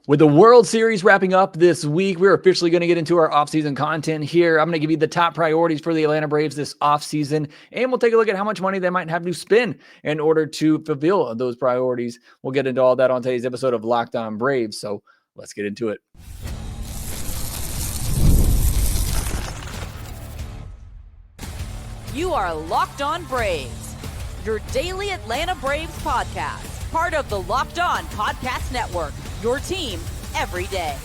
With the World Series wrapping up this week, we're officially going to get into our offseason content here. I'm going to give you the top priorities for the Atlanta Braves this offseason, and we'll take a look at how much money they might have to spend in order to fulfill those priorities. We'll get into all that on today's episode of Locked On Braves, so let's get into it. You are Locked On Braves, your daily Atlanta Braves podcast, part of the Locked On Podcast Network, your team every day.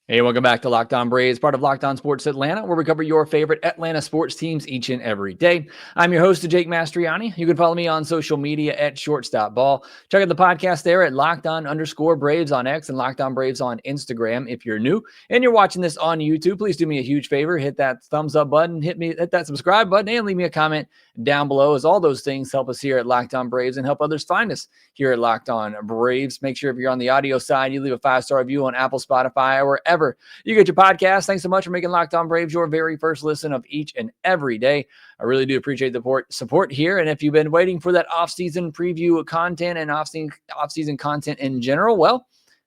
Hey, welcome back to Locked On Braves, part of Locked On Sports Atlanta, where we cover your favorite Atlanta sports teams each and every day. I'm your host, Jake Mastroianni. You can follow me on social media at Shortstop Ball. Check out the podcast there at LockedOn_Braves on X and Locked On Braves on Instagram. If you're new and you're watching this on YouTube, please do me a huge favor. Hit that thumbs up button, hit that subscribe button, and leave me a comment down below, as all those things help us here at Locked On Braves and help others find us here at Locked On Braves. Make sure if you're on the audio side, you leave a 5-star review on Apple, Spotify, or wherever you get your podcast. Thanks so much for making Locked On Braves your very first listen of each and every day. I really do appreciate the support here. And if you've been waiting for that off-season preview content and off-season content in general, well,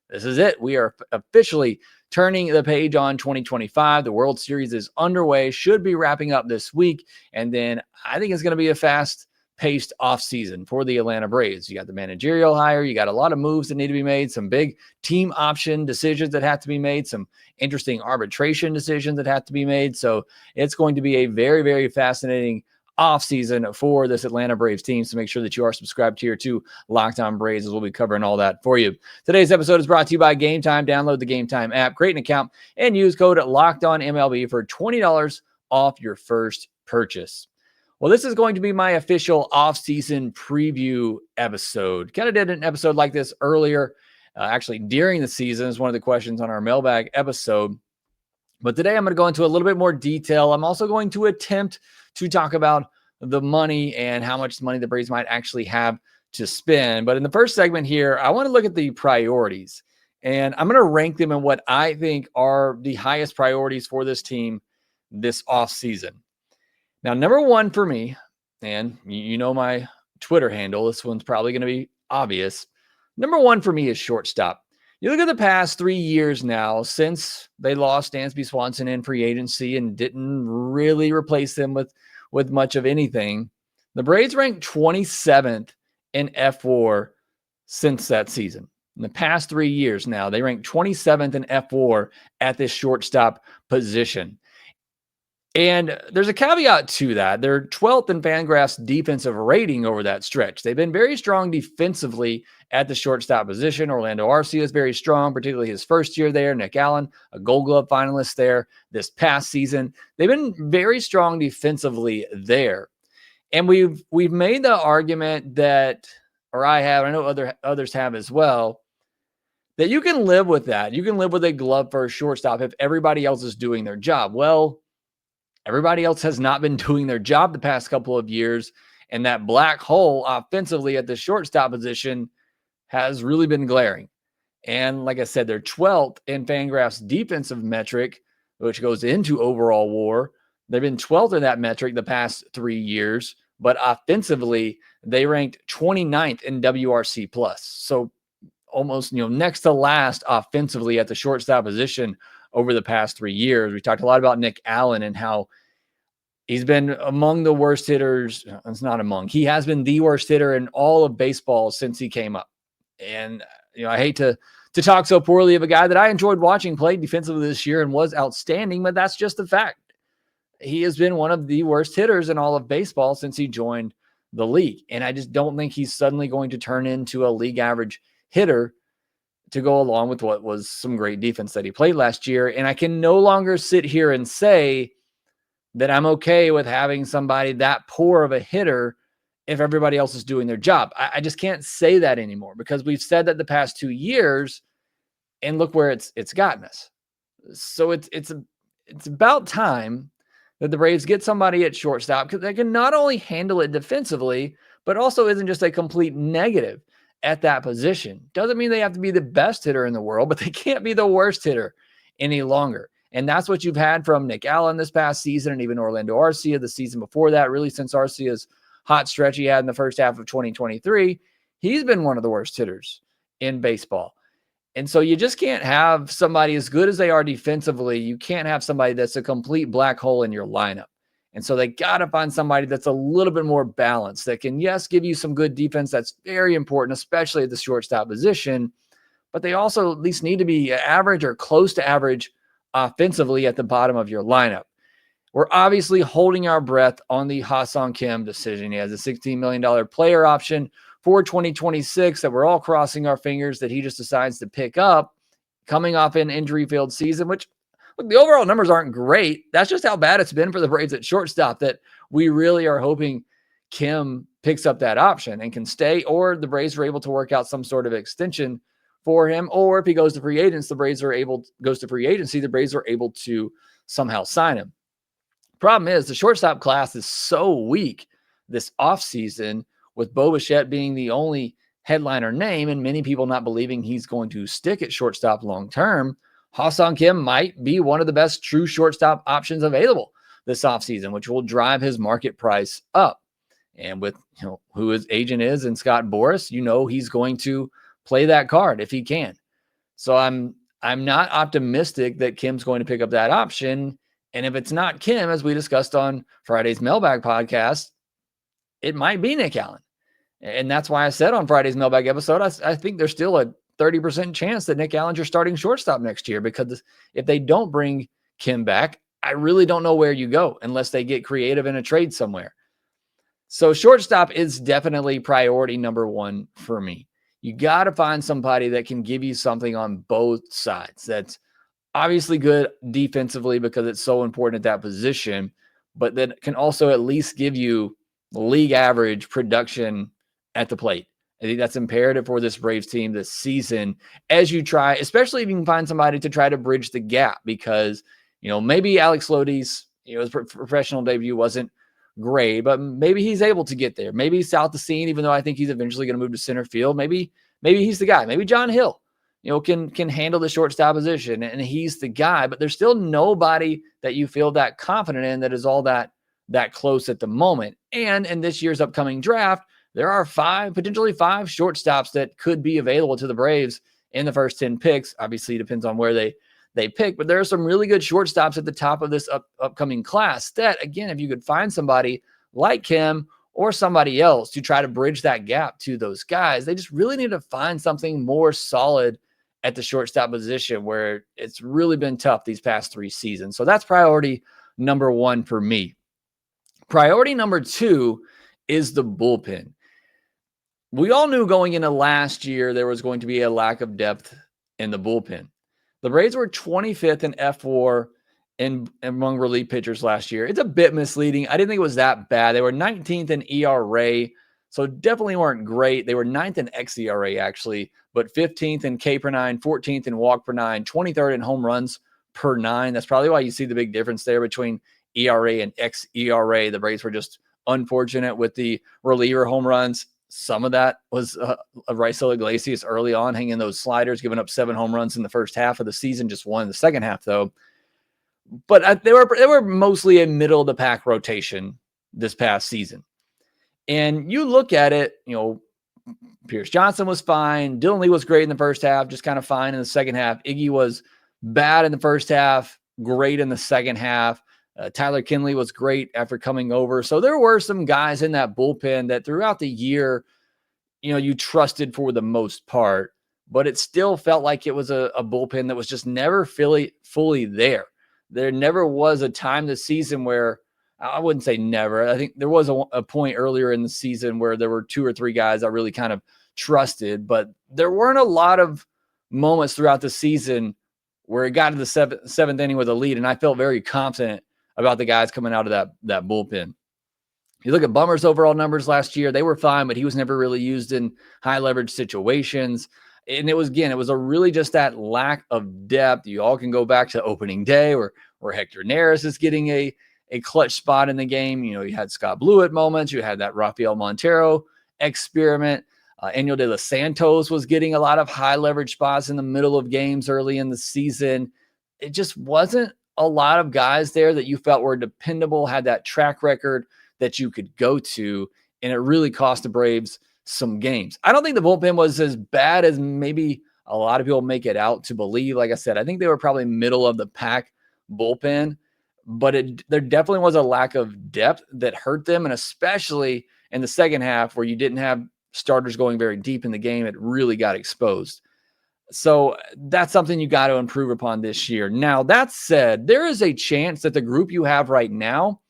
this is it. We are officially turning the page on 2025. The World Series is underway, should be wrapping up this week. And then I think it's going to be a fast-paced offseason for the Atlanta Braves. You got the managerial hire. You got a lot of moves that need to be made, some big team option decisions that have to be made, some interesting arbitration decisions that have to be made. So it's going to be a very, very fascinating offseason for this Atlanta Braves team. So make sure that you are subscribed here to Locked On Braves, as we'll be covering all that for you. Today's episode is brought to you by Game Time. Download the Game Time app, create an account, and use code LOCKEDONMLB for $20 off your first purchase. Well, this is going to be my official off-season preview episode. Kind of did an episode like this earlier, actually during the season, is one of the questions on our mailbag episode. But today I'm going to go into a little bit more detail. I'm also going to attempt to talk about the money and how much money the Braves might actually have to spend. But in the first segment here, I want to look at the priorities. And I'm going to rank them in what I think are the highest priorities for this team this offseason. Now, number one for me, and you know my Twitter handle, this one's probably going to be obvious. Number one for me is shortstop. You look at the past 3 years now since they lost Dansby Swanson in free agency and didn't really replace them with much of anything. The Braves ranked 27th in F4 since that season. In the past 3 years now, they ranked 27th in F4 at this shortstop position. And there's a caveat to that. They're 12th in Fangraph's defensive rating over that stretch. They've been very strong defensively at the shortstop position. Orlando Arcia is very strong, particularly his first year there. Nick Allen, a Gold Glove finalist there this past season. They've been very strong defensively there. And we've made the argument that, or I have, I know others have as well, that you can live with that. You can live with a glove for a shortstop if everybody else is doing their job. Well, everybody else has not been doing their job the past couple of years, and that black hole offensively at the shortstop position has really been glaring. And like I said, they're 12th in Fangraph's defensive metric, which goes into overall WAR. They've been 12th in that metric the past 3 years, but offensively, they ranked 29th in WRC+. So almost, next to last offensively at the shortstop position over the past 3 years. We talked a lot about Nick Allen and how he's been among the worst hitters. It's not among. He has been the worst hitter in all of baseball since he came up. And, I hate to talk so poorly of a guy that I enjoyed watching play defensively this year and was outstanding, but that's just the fact. He has been one of the worst hitters in all of baseball since he joined the league. And I just don't think he's suddenly going to turn into a league average hitter to go along with what was some great defense that he played last year. And I can no longer sit here and say that I'm okay with having somebody that poor of a hitter if everybody else is doing their job. I just can't say that anymore, because we've said that the past 2 years, and look where it's gotten us. So it's about time that the Braves get somebody at shortstop, because they can not only handle it defensively, but also isn't just a complete negative at that position. Doesn't mean they have to be the best hitter in the world, but they can't be the worst hitter any longer. And that's what you've had from Nick Allen this past season, and even Orlando Arcia the season before that, really since Arcia's hot stretch he had in the first half of 2023. He's been one of the worst hitters in baseball. And so you just can't have somebody as good as they are defensively. You can't have somebody that's a complete black hole in your lineup. And so they got to find somebody that's a little bit more balanced that can, yes, give you some good defense. That's very important, especially at the shortstop position. But they also at least need to be average or close to average offensively at the bottom of your lineup. We're obviously holding our breath on the Ha-Seong Kim decision. He has a $16 million player option for 2026 that we're all crossing our fingers that he just decides to pick up coming off an injury-filled season, which look, the overall numbers aren't great. That's just how bad it's been for the Braves at shortstop that we really are hoping Kim picks up that option and can stay, or the Braves are able to work out some sort of extension for him, or if he goes to free agents, the Braves are able to somehow sign him. Problem is the shortstop class is so weak this offseason, with Bo Bichette being the only headliner name and many people not believing he's going to stick at shortstop long term. Ha-Seong Kim might be one of the best true shortstop options available this offseason, which will drive his market price up. And with who his agent is and Scott Boras, he's going to play that card if he can. So I'm not optimistic that Kim's going to pick up that option. And if it's not Kim, as we discussed on Friday's Mailbag podcast, it might be Nick Allen. And that's why I said on Friday's Mailbag episode, I think there's still a 30% chance that Nick Allen's your starting shortstop next year, because if they don't bring Kim back, I really don't know where you go unless they get creative in a trade somewhere. So shortstop is definitely priority number one for me. You got to find somebody that can give you something on both sides. That's obviously good defensively because it's so important at that position, but that can also at least give you league average production at the plate. I think that's imperative for this Braves team this season as you try, especially if you can find somebody to try to bridge the gap, because, maybe Alex Lodi's, his professional debut wasn't great, but maybe he's able to get there. Maybe he's out the scene, even though I think he's eventually going to move to center field. Maybe he's the guy. Maybe John Hill, can handle the shortstop position and he's the guy, but there's still nobody that you feel that confident in that is all that close at the moment. And in this year's upcoming draft, there are potentially five shortstops that could be available to the Braves in the first 10 picks. Obviously, it depends on where they pick, but there are some really good shortstops at the top of this upcoming class that, again, if you could find somebody like Kim or somebody else to try to bridge that gap to those guys, they just really need to find something more solid at the shortstop position where it's really been tough these past 3 seasons. So that's priority number one for me. Priority number two is the bullpen. We all knew going into last year there was going to be a lack of depth in the bullpen. The Braves were 25th in F4 among relief pitchers last year. It's a bit misleading. I didn't think it was that bad. They were 19th in ERA, so definitely weren't great. They were 9th in xERA, actually, but 15th in K per 9, 14th in walk per 9, 23rd in home runs per 9. That's probably why you see the big difference there between ERA and xERA. The Braves were just unfortunate with the reliever home runs. Some of that was Raisel Iglesias early on, hanging those sliders, giving up 7 home runs in the first half of the season, just 1 in the second half, though. But they were mostly a middle-of-the-pack rotation this past season. And you look at it, Pierce Johnson was fine. Dylan Lee was great in the first half, just kind of fine in the second half. Iggy was bad in the first half, great in the second half. Tyler Kinley was great after coming over. So there were some guys in that bullpen that throughout the year, you trusted for the most part, but it still felt like it was a bullpen that was just never fully there. There never was a time this season where, I wouldn't say never. I think there was a point earlier in the season where there were 2 or 3 guys I really kind of trusted, but there weren't a lot of moments throughout the season where it got to the seventh inning with a lead, and I felt very confident about the guys coming out of that bullpen. You look at Bummer's overall numbers last year, they were fine, but he was never really used in high leverage situations. And it was really just that lack of depth. You all can go back to opening day where Hector Neris is getting a clutch spot in the game. You had Scott Blewett moments. You had that Rafael Montero experiment. Daniel De Los Santos was getting a lot of high leverage spots in the middle of games early in the season. It just wasn't a lot of guys there that you felt were dependable, had that track record that you could go to, and it really cost the Braves some games. I don't think the bullpen was as bad as maybe a lot of people make it out to believe. Like I said, I think they were probably middle of the pack bullpen, but there definitely was a lack of depth that hurt them. And especially in the second half where you didn't have starters going very deep in the game, it really got exposed. So that's something you got to improve upon this year. Now, that said, there is a chance that the group you have right now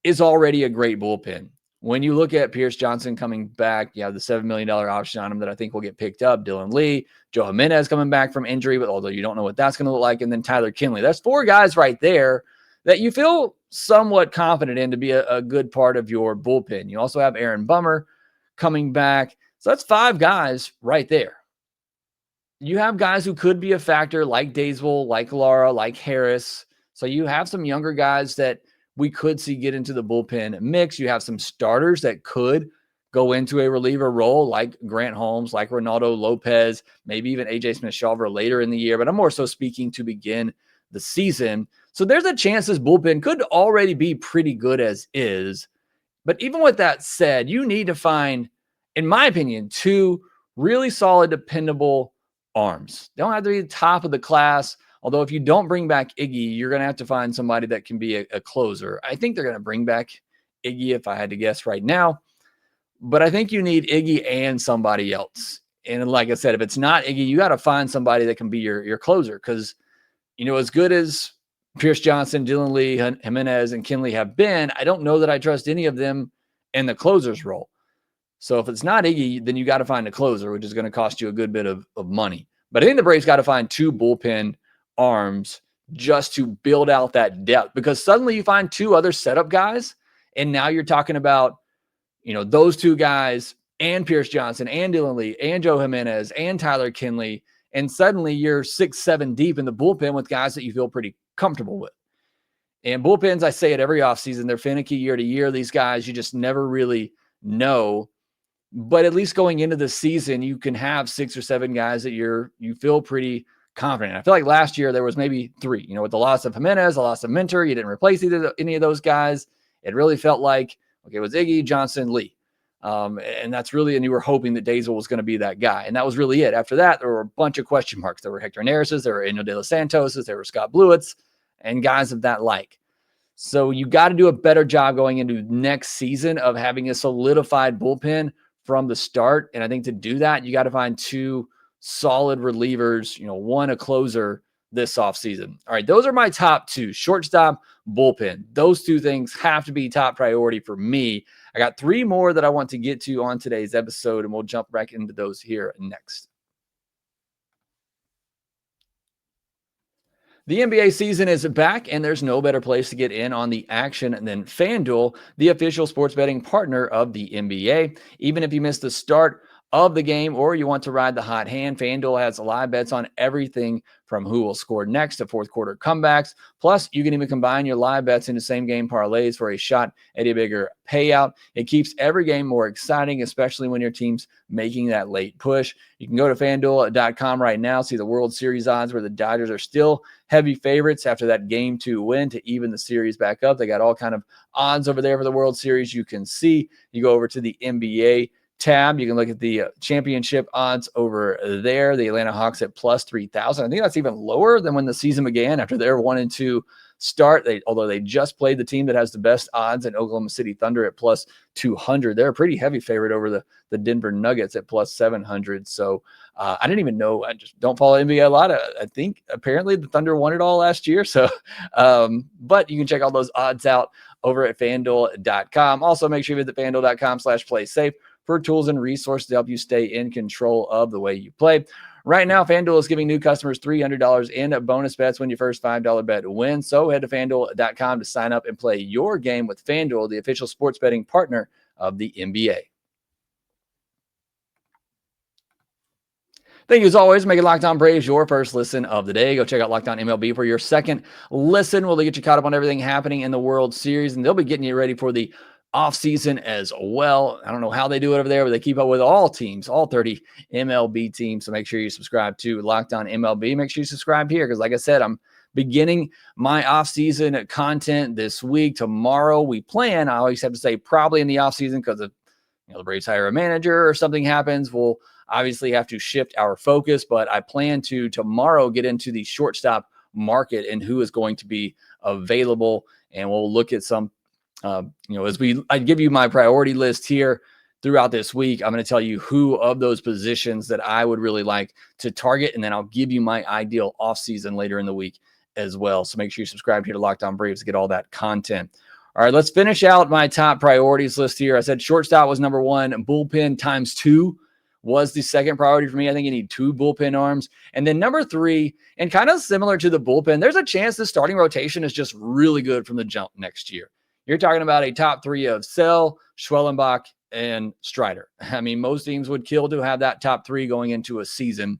is already a great bullpen. When you look at Pierce Johnson coming back, you have the $7 million option on him that I think will get picked up. Dylan Lee, Joe Jimenez coming back from injury, but although you don't know what that's going to look like, and then Tyler Kinley. That's 4 guys right there that you feel somewhat confident in to be a good part of your bullpen. You also have Aaron Bummer coming back. So that's 5 guys right there. You have guys who could be a factor like Daysville, like Lara, like Harris. So you have some younger guys that we could see get into the bullpen mix. You have some starters that could go into a reliever role like Grant Holmes, like Ronaldo Lopez, maybe even AJ Smith-Shawver later in the year. But I'm more so speaking to begin the season. So there's a chance this bullpen could already be pretty good as is. But even with that said, you need to find, in my opinion, 2 really solid, dependable arms. They don't have to be the top of the class. Although if you don't bring back Iggy, you're going to have to find somebody that can be a closer. I think they're going to bring back Iggy if I had to guess right now. But I think you need Iggy and somebody else. And like I said, if it's not Iggy, you got to find somebody that can be your closer. Because, as good as Pierce Johnson, Dylan Lee, Jimenez, and Kinley have been, I don't know that I trust any of them in the closer's role. So if it's not Iggy, then you got to find a closer, which is going to cost you a good bit of money. But I think the Braves got to find 2 bullpen arms just to build out that depth, because suddenly you find 2 other setup guys, and now you're talking about, those 2 guys and Pierce Johnson and Dylan Lee and Joe Jimenez and Tyler Kinley, and suddenly you're 6-7 deep in the bullpen with guys that you feel pretty comfortable with. And bullpens, I say it every offseason, they're finicky year to year. These guys, you just never really know. But at least going into the season, you can have 6 or 7 guys that you feel pretty confident. I feel like last year there was maybe 3, with the loss of Jimenez, the loss of Minter, you didn't replace any of those guys. It really felt like, okay, it was Iggy, Johnson, Lee. And that's really, and you were hoping that Daysville was going to be that guy. And that was really it. After that, there were a bunch of question marks. There were Hector Neris's, there were Angel De Los Santos's, there were Scott Blewitts, and guys of that like. So you got to do a better job going into next season of having a solidified bullpen from the start. And I think to do that, you got to find 2 solid relievers, 1 a closer this offseason. All right, those are my top 2, shortstop, bullpen. Those 2 things have to be top priority for me. I got 3 more that I want to get to on today's episode, and we'll jump back into those here next. The NBA season is back, and there's no better place to get in on the action than FanDuel, the official sports betting partner of the NBA. Even if you missed the start of the game or you want to ride the hot hand, FanDuel has live bets on everything from who will score next to fourth quarter comebacks. Plus, you can even combine your live bets into same game parlays for a shot at a bigger payout. It keeps every game more exciting, especially when your team's making that late push. You can go to FanDuel.com right now, see the World Series odds where the Dodgers are still heavy favorites after that Game 2 win to even the series back up. They got all kind of odds over there for the World Series you can see. You go over to the NBA tab, you can look at the championship odds over there. The Atlanta Hawks at plus 3,000. I think that's even lower than when the season began after their 1-2 start. Although they just played the team that has the best odds in Oklahoma City Thunder at plus 200. They're a pretty heavy favorite over the Denver Nuggets at plus 700. So I didn't even know. I just don't follow NBA a lot. I think apparently the Thunder won it all last year. So, but you can check all those odds out over at FanDuel.com. Also, make sure you visit FanDuel.com/playsafe for tools and resources to help you stay in control of the way you play. Right now, FanDuel is giving new customers $300 in bonus bets when your first $5 bet wins. So head to FanDuel.com to sign up and play your game with FanDuel, the official sports betting partner of the NBA. Thank you as always for making Locked On Braves your first listen of the day. Go check out Locked On MLB for your second listen. We'll get you caught up on everything happening in the World Series, and they'll be getting you ready for the offseason as well. I don't know how they do it over there, but they keep up with all teams, all 30 MLB teams. So make sure you subscribe to Locked On MLB. Make sure you subscribe here because, like I said, I'm beginning my offseason content this week. Tomorrow we plan, I always have to say probably in the offseason because of the Braves hire a manager or something happens, we'll obviously have to shift our focus. But I plan to tomorrow get into the shortstop market and who is going to be available. And we'll look at some, I give you my priority list here throughout this week. I'm going to tell you who of those positions that I would really like to target. And then I'll give you my ideal offseason later in the week as well. So make sure you subscribe here to Locked On Braves to get all that content. All right, let's finish out my top priorities list here. I said shortstop was number one. Bullpen times 2 was the second priority for me. I think you need 2 bullpen arms. And then number 3, and kind of similar to the bullpen, there's a chance the starting rotation is just really good from the jump next year. You're talking about a top 3 of Sell, Schwellenbach, and Strider. I mean, most teams would kill to have that top 3 going into a season.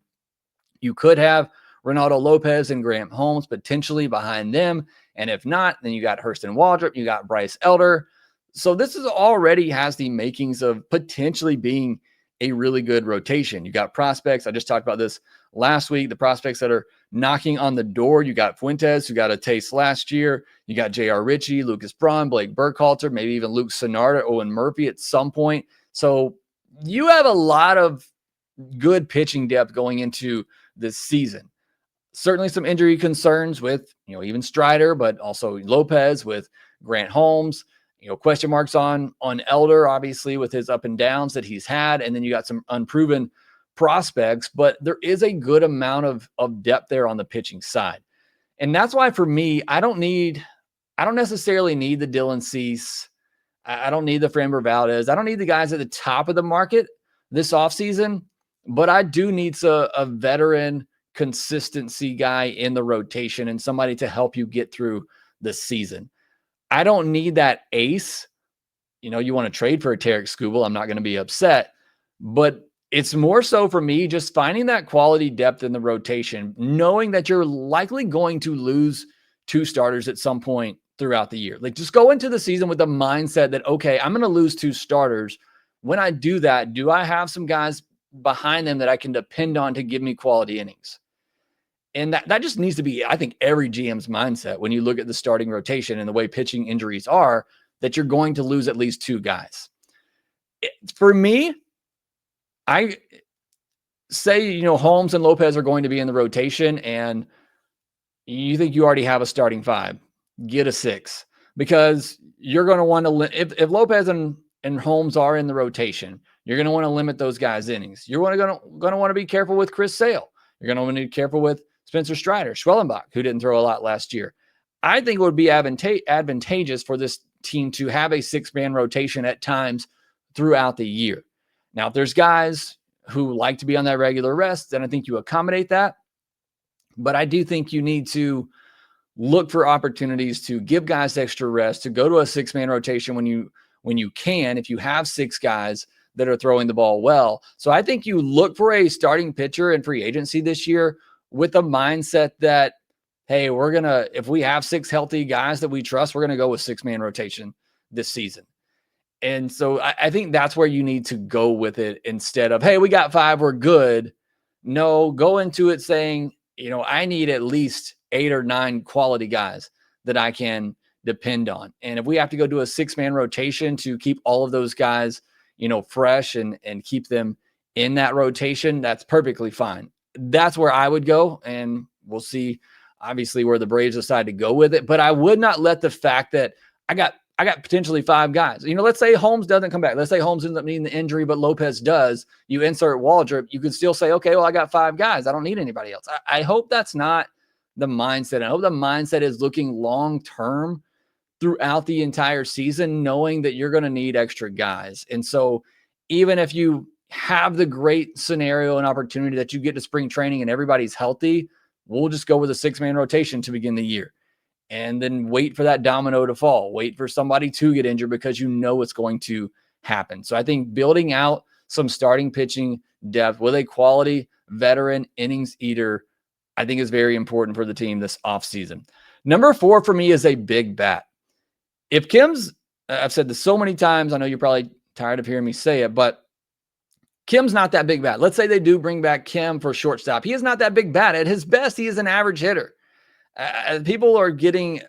You could have Ronaldo Lopez and Graham Holmes potentially behind them. And if not, then you got Hurston Waldrop, you got Bryce Elder. So this is already has the makings of potentially being a really good rotation. You got prospects. I just talked about this last week. The prospects that are knocking on the door. You got Fuentes, who got a taste last year. You got J.R. Ritchie, Lucas Braun, Blake Burkhalter, maybe even Luke Sonarda, Owen Murphy at some point. So you have a lot of good pitching depth going into this season. Certainly some injury concerns with, even Strider, but also Lopez with Grant Holmes, question marks on Elder, obviously, with his up and downs that he's had. And then you got some unproven prospects, but there is a good amount of depth there on the pitching side. And that's why for me, I don't necessarily need the Dylan Cease. I don't need the Framber Valdez. I don't need the guys at the top of the market this offseason, but I do need a veteran consistency guy in the rotation and somebody to help you get through the season. I don't need that ace. You want to trade for a Tarek Skubal, I'm not going to be upset, but it's more so for me just finding that quality depth in the rotation, knowing that you're likely going to lose 2 starters at some point throughout the year. Like, just go into the season with the mindset that, okay, I'm going to lose 2 starters. When I do that, do I have some guys behind them that I can depend on to give me quality innings? And that just needs to be, I think, every GM's mindset when you look at the starting rotation and the way pitching injuries are, that you're going to lose at least 2 guys. For me, I say, Holmes and Lopez are going to be in the rotation, and you think you already have a starting 5, get a 6, because you're going to want to, if Lopez and Holmes are in the rotation, you're going to want to limit those guys' innings. You're going to want to be careful with Chris Sale. You're going to want to be careful with Spencer Strider, Schwellenbach, who didn't throw a lot last year. I think it would be advantageous for this team to have a 6-man rotation at times throughout the year. Now, if there's guys who like to be on that regular rest, then I think you accommodate that. But I do think you need to look for opportunities to give guys extra rest, to go to a 6-man rotation when you can, if you have 6 guys that are throwing the ball well. So I think you look for a starting pitcher in free agency this year with a mindset that, hey, if we have 6 healthy guys that we trust, we're going to go with 6-man rotation this season. And so I think that's where you need to go with it, instead of, hey, we got 5, we're good. No, go into it saying, I need at least 8 or 9 quality guys that I can depend on. And if we have to go do a 6-man rotation to keep all of those guys, fresh and keep them in that rotation, that's perfectly fine. That's where I would go, and we'll see obviously where the Braves decide to go with it. But I would not let the fact that I got potentially 5 guys. Let's say Holmes doesn't come back. Let's say Holmes ends up needing the injury, but Lopez does. You insert Waldrop, you could still say, okay, well, I got 5 guys. I don't need anybody else. I hope that's not the mindset. I hope the mindset is looking long-term throughout the entire season, knowing that you're going to need extra guys. And so even if you have the great scenario and opportunity that you get to spring training and everybody's healthy, we'll just go with a 6-man rotation to begin the year. And then wait for that domino to fall. Wait for somebody to get injured, because it's going to happen. So I think building out some starting pitching depth with a quality veteran innings eater, I think is very important for the team this offseason. Number 4 for me is a big bat. If Kim's, I've said this so many times, I know you're probably tired of hearing me say it, but Kim's not that big bat. Let's say they do bring back Kim for shortstop. He is not that big bat. At his best, he is an average hitter. People are getting,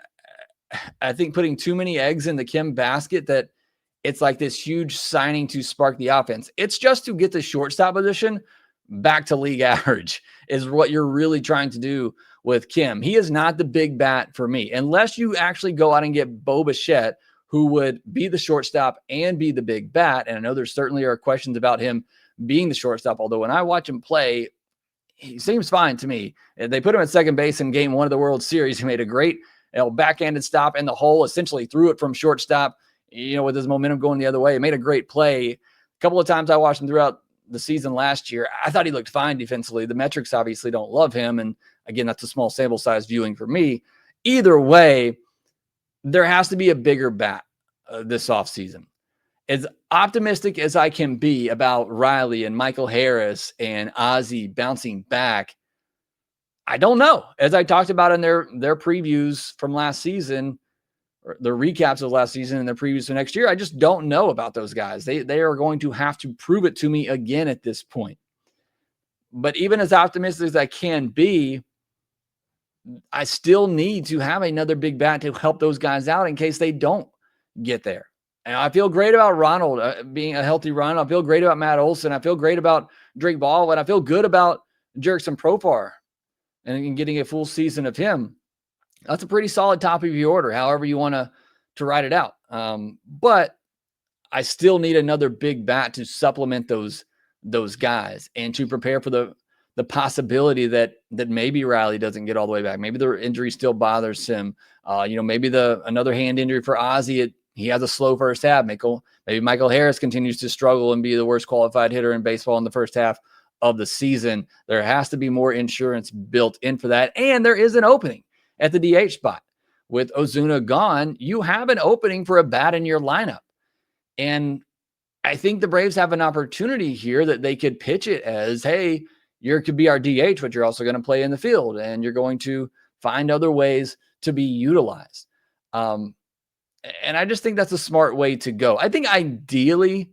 I think, putting too many eggs in the Kim basket, that it's like this huge signing to spark the offense. It's just to get the shortstop position back to league average is what you're really trying to do with Kim. He is not the big bat for me, unless you actually go out and get Bo Bichette, who would be the shortstop and be the big bat. And I know there certainly are questions about him being the shortstop, although when I watch him play, he seems fine to me. They put him at second base in game 1 of the World Series. He made a great backhanded stop in the hole, essentially threw it from shortstop, with his momentum going the other way. He made a great play. A couple of times I watched him throughout the season last year. I thought he looked fine defensively. The metrics obviously don't love him. And again, that's a small sample size viewing for me. Either way, there has to be a bigger bat this offseason. As optimistic as I can be about Riley and Michael Harris and Ozzie bouncing back, I don't know. As I talked about in their previews from last season, or the recaps of last season and their previews for next year, I just don't know about those guys. They are going to have to prove it to me again at this point. But even as optimistic as I can be, I still need to have another big bat to help those guys out in case they don't get there. And I feel great about Ronald being a healthy run. I feel great about Matt Olson. I feel great about Drake Baldwin. I feel good about Jerickson Profar and getting a full season of him. That's a pretty solid top of your order, however you want to write it out. But I still need another big bat to supplement those guys and to prepare for the possibility that maybe Riley doesn't get all the way back. Maybe the injury still bothers him. Maybe another hand injury for Ozzie. He has a slow first half. Maybe Michael Harris continues to struggle and be the worst qualified hitter in baseball in the first half of the season. There has to be more insurance built in for that. And there is an opening at the DH spot. With Ozuna gone, you have an opening for a bat in your lineup. And I think the Braves have an opportunity here that they could pitch it as, hey, you could be our DH, but you're also going to play in the field and you're going to find other ways to be utilized. And I just think that's a smart way to go. I think ideally,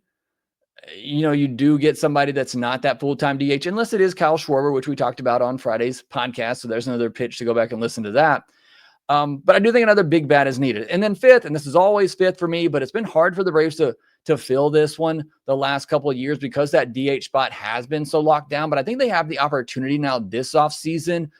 you do get somebody that's not that full-time DH, unless it is Kyle Schwarber, which we talked about on Friday's podcast. So there's another pitch to go back and listen to that. But I do think another big bat is needed. And then fifth, and this is always fifth for me, but it's been hard for the Braves to fill this one the last couple of years because that DH spot has been so locked down. But I think they have the opportunity now this offseason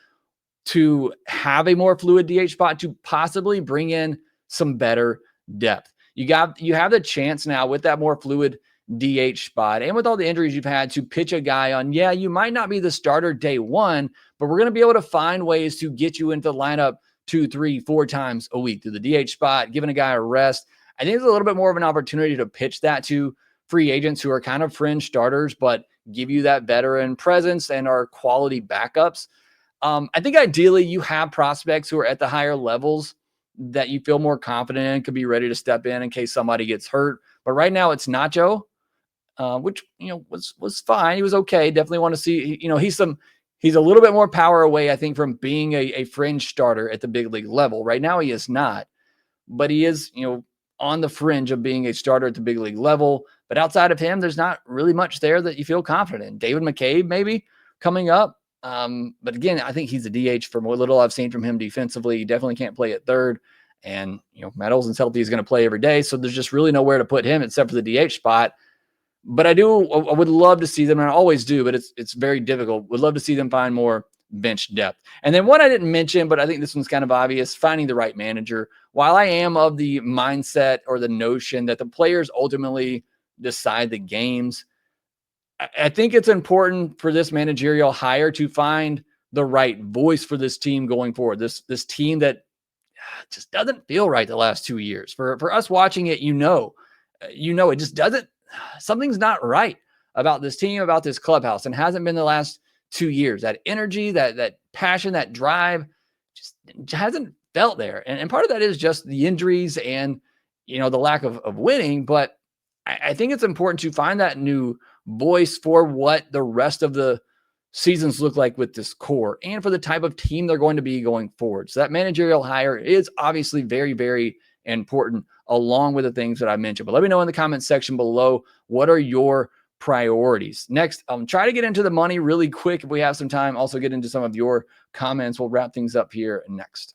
to have a more fluid DH spot to possibly bring in some better depth. You have the chance now with that more fluid DH spot and with all the injuries you've had to pitch a guy on, you might not be the starter day one, but we're going to be able to find ways to get you into the lineup 2, 3, 4 times a week through the DH spot, giving a guy a rest. I think there's a little bit more of an opportunity to pitch that to free agents who are kind of fringe starters, but give you that veteran presence and are quality backups. I think ideally you have prospects who are at the higher levels that you feel more confident in, could be ready to step in case somebody gets hurt. But right now it's Nacho, which, was fine. He was okay. Definitely want to see, he's a little bit more power away, I think, from being a fringe starter at the big league level. Right now he is not, but he is, on the fringe of being a starter at the big league level. But outside of him, there's not really much there that you feel confident in. David McCabe maybe coming up. But again, I think he's a DH from what little I've seen from him defensively. He definitely can't play at third. And, Matt Olson's healthy. He's going to play every day. So there's just really nowhere to put him except for the DH spot. But I would love to see them, and I always do, but it's very difficult. Would love to see them find more bench depth. And then one I didn't mention, but I think this one's kind of obvious, finding the right manager. While I am of the mindset or the notion that the players ultimately decide the games, I think it's important for this managerial hire to find the right voice for this team going forward. This team that just doesn't feel right the last 2 years. For us watching it, it just doesn't. Something's not right about this team, about this clubhouse, and hasn't been the last 2 years. That energy, that passion, that drive just hasn't felt there. And part of that is just the injuries and, the lack of winning. But I think it's important to find that new voice for what the rest of the seasons look like with this core and for the type of team they're going to be going forward. So that managerial hire is obviously very, very important, along with the things that I mentioned. But let me know in the comments section below, what are your priorities? Next, try to get into the money really quick if we have some time. Also get into some of your comments. We'll wrap things up here next.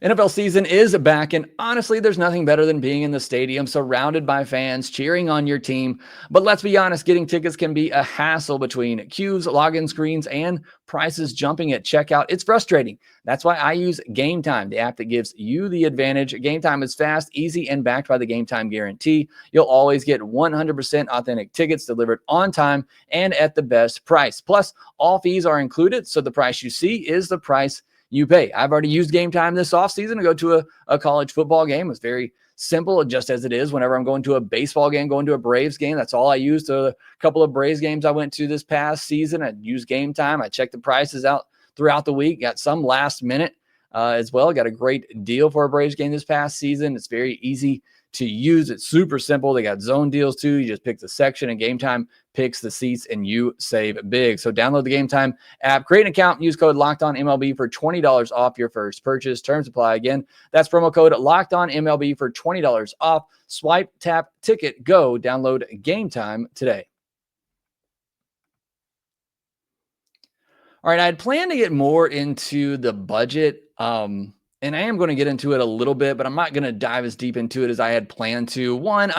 NFL season is back, and honestly, there's nothing better than being in the stadium surrounded by fans cheering on your team. But let's be honest, getting tickets can be a hassle between queues, login screens, and prices jumping at checkout. It's frustrating. That's why I use Game Time, the app that gives you the advantage. Game Time is fast, easy, and backed by the Game Time guarantee. You'll always get 100% authentic tickets delivered on time and at the best price. Plus, all fees are included, so the price you see is the price you pay. I've already used Game Time this offseason to go to a college football game. It's very simple, just as it is whenever I'm going to a baseball game, going to a Braves game. That's all I used. A couple of Braves games I went to this past season, I used Game Time. I checked the prices out throughout the week, got some last minute as well. Got a great deal for a Braves game this past season. It's very easy to use. It's super simple. They got zone deals too. You just pick the section, and Game Time picks the seats, and you save big. So download the Game Time app, create an account, and use code LOCKEDONMLB for $20 off your first purchase. Terms apply. Again, that's promo code LOCKEDONMLB for $20 off. Swipe, tap, ticket, go. Download Game Time today. All right, I had planned to get more into the budget, and I am going to get into it a little bit, but I'm not going to dive as deep into it as I had planned to. One,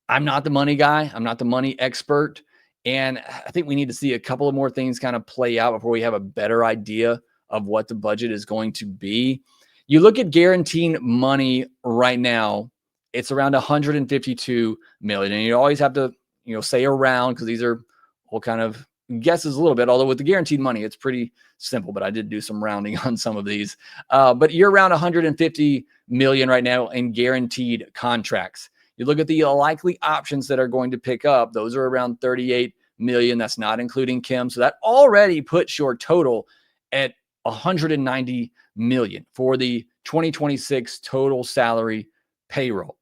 I'm not the money guy. I'm not the money expert. And I think we need to see a couple of more things kind of play out before we have a better idea of what the budget is going to be. You look at guaranteed money right now, it's around 152 million. And you always have to, say around, because these are all kind of guesses a little bit, although with the guaranteed money, it's pretty simple, but I did do some rounding on some of these. But you're around 150 million right now in guaranteed contracts. You look at the likely options that are going to pick up. Those are around 38 million. That's not including Kim. So that already puts your total at 190 million for the 2026 total salary payroll.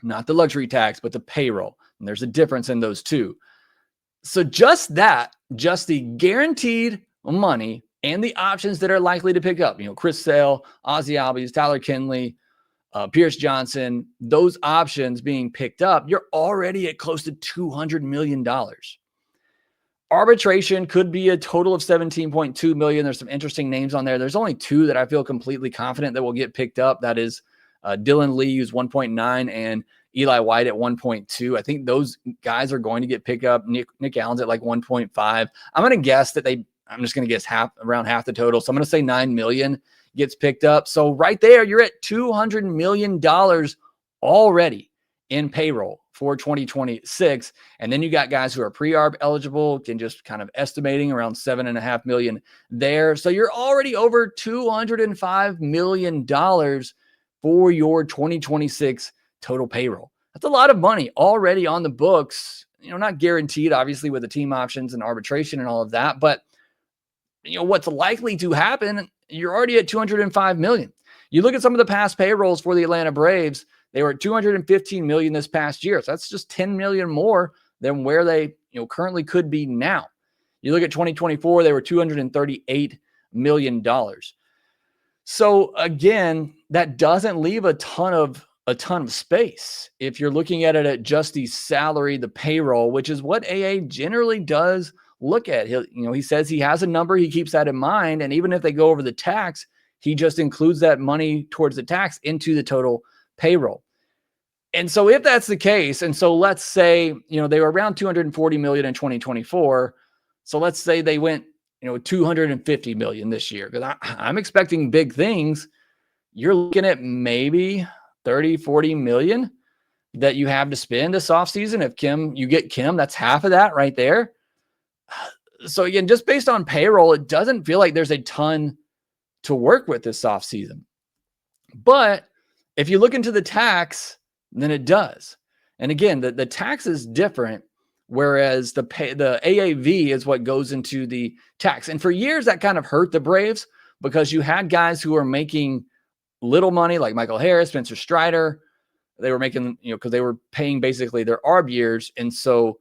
Not the luxury tax, but the payroll. And there's a difference in those two. So just the guaranteed money and the options that are likely to pick up, Chris Sale, Ozzie Albies, Tyler Kinley, Pierce Johnson, those options being picked up, you're already at close to $200 million. Arbitration could be a total of 17.2 million. There's some interesting names on there. There's only two that I feel completely confident that will get picked up. That is Dylan Lee, who's 1.9, and Eli White at 1.2. I think those guys are going to get picked up. Nick Allen's at like 1.5. I'm going to guess that I'm just going to guess around half the total. So I'm going to say 9 million gets picked up. So right there, you're at $200 million already in payroll for 2026. And then you got guys who are pre-arb eligible, can just kind of estimating around 7.5 million there. So you're already over $205 million for your 2026 total payroll. That's a lot of money already on the books, not guaranteed, obviously, with the team options and arbitration and all of that. But, what's likely to happen, you're already at 205 million. You look at some of the past payrolls for the Atlanta Braves, they were at 215 million this past year. So that's just 10 million more than where they, currently could be now. You look at 2024, they were $238 million. So again, that doesn't leave a ton of space if you're looking at it at just the salary, the payroll, which is what AA generally does look at. He says he has a number, he keeps that in mind, and even if they go over the tax, he just includes that money towards the tax into the total payroll. And so if that's the case, and so let's say, they were around 240 million in 2024. So let's say they went, 250 million this year, because I'm expecting big things. You're looking at maybe 30, 40 million that you have to spend this offseason. If you get Kim, that's half of that right there. So again, just based on payroll, it doesn't feel like there's a ton to work with this offseason. But if you look into the tax, then it does. And again, the tax is different, whereas the AAV is what goes into the tax. And for years, that kind of hurt the Braves because you had guys who are making little money, like Michael Harris, Spencer Strider. They were making, because they were paying basically their ARB years. And so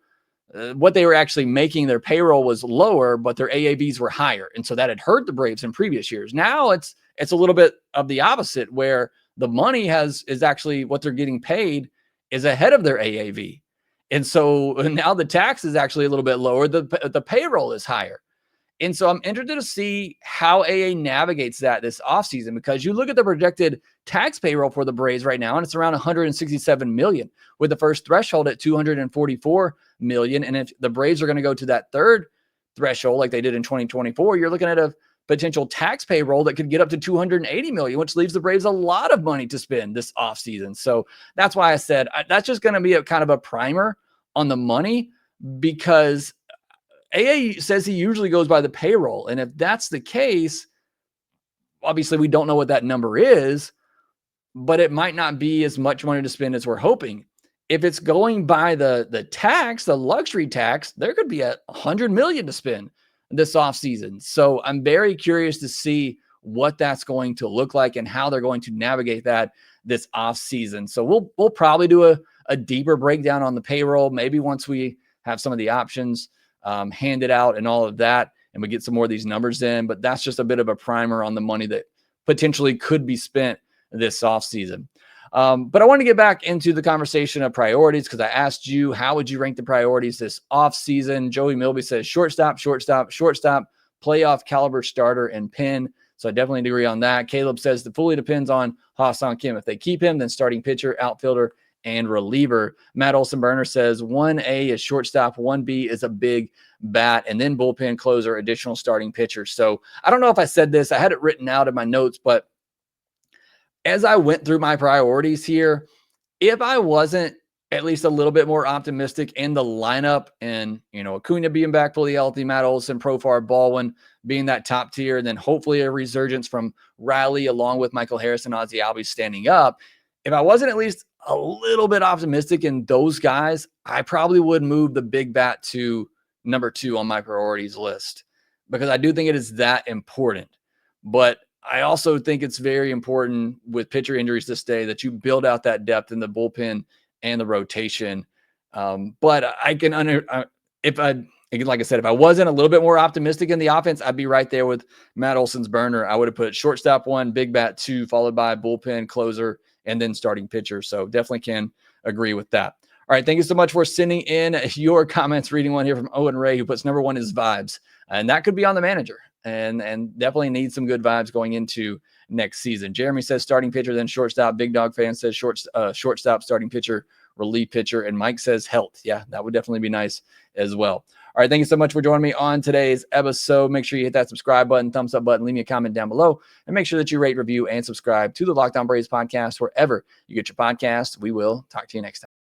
what they were actually making, their payroll was lower, but their AAVs were higher. And so that had hurt the Braves in previous years. Now it's a little bit of the opposite, where the money is actually what they're getting paid is ahead of their AAV. And so now the tax is actually a little bit lower. The payroll is higher. And so I'm interested to see how AA navigates that this offseason, because you look at the projected tax payroll for the Braves right now, and it's around 167 million, with the first threshold at 244 million. And if the Braves are going to go to that third threshold like they did in 2024, you're looking at a potential tax payroll that could get up to 280 million, which leaves the Braves a lot of money to spend this offseason. So that's why I said that's just going to be a kind of a primer on the money, because AA says he usually goes by the payroll. And if that's the case, obviously we don't know what that number is, but it might not be as much money to spend as we're hoping. If it's going by the tax, the luxury tax, there could be 100 million to spend this offseason. So I'm very curious to see what that's going to look like and how they're going to navigate that this offseason. So we'll probably do a deeper breakdown on the payroll, maybe once we have some of the options handed out and all of that, and we get some more of these numbers in. But that's just a bit of a primer on the money that potentially could be spent this offseason. But I want to get back into the conversation of priorities, because I asked you, how would you rank the priorities this offseason? Joey Milby says shortstop, playoff caliber starter, and pin. So I definitely agree on that. Caleb says it fully depends on Ha-Seong Kim. If they keep him, then starting pitcher, outfielder, and reliever. Matt Olsen-Burner says 1A is shortstop, 1B is a big bat, and then bullpen, closer, additional starting pitcher. So I don't know if I said this. I had it written out in my notes, but as I went through my priorities here, if I wasn't at least a little bit more optimistic in the lineup, and, Acuna being back fully healthy, Matt Olson, Profar, Baldwin being that top tier, and then hopefully a resurgence from Riley along with Michael Harris and Ozzie Albies standing up. If I wasn't at least a little bit optimistic in those guys, I probably would move the big bat to number 2 on my priorities list, because I do think it is that important. But I also think it's very important with pitcher injuries this day that you build out that depth in the bullpen and the rotation. But I can like I said, if I wasn't a little bit more optimistic in the offense, I'd be right there with Matt Olson's burner. I would have put shortstop 1, big bat 2, followed by bullpen, closer, and then starting pitcher. So definitely can agree with that. All right. Thank you so much for sending in your comments. Reading one here from Owen Ray, who puts number 1 is vibes. And that could be on the manager, and definitely needs some good vibes going into next season. Jeremy says starting pitcher, then shortstop. Big Dog Fan says shortstop, starting pitcher, relief pitcher. And Mike says health. Yeah, that would definitely be nice as well. All right. Thank you so much for joining me on today's episode. Make sure you hit that subscribe button, thumbs up button, leave me a comment down below, and make sure that you rate, review, and subscribe to the Locked On Braves podcast wherever you get your podcast. We will talk to you next time.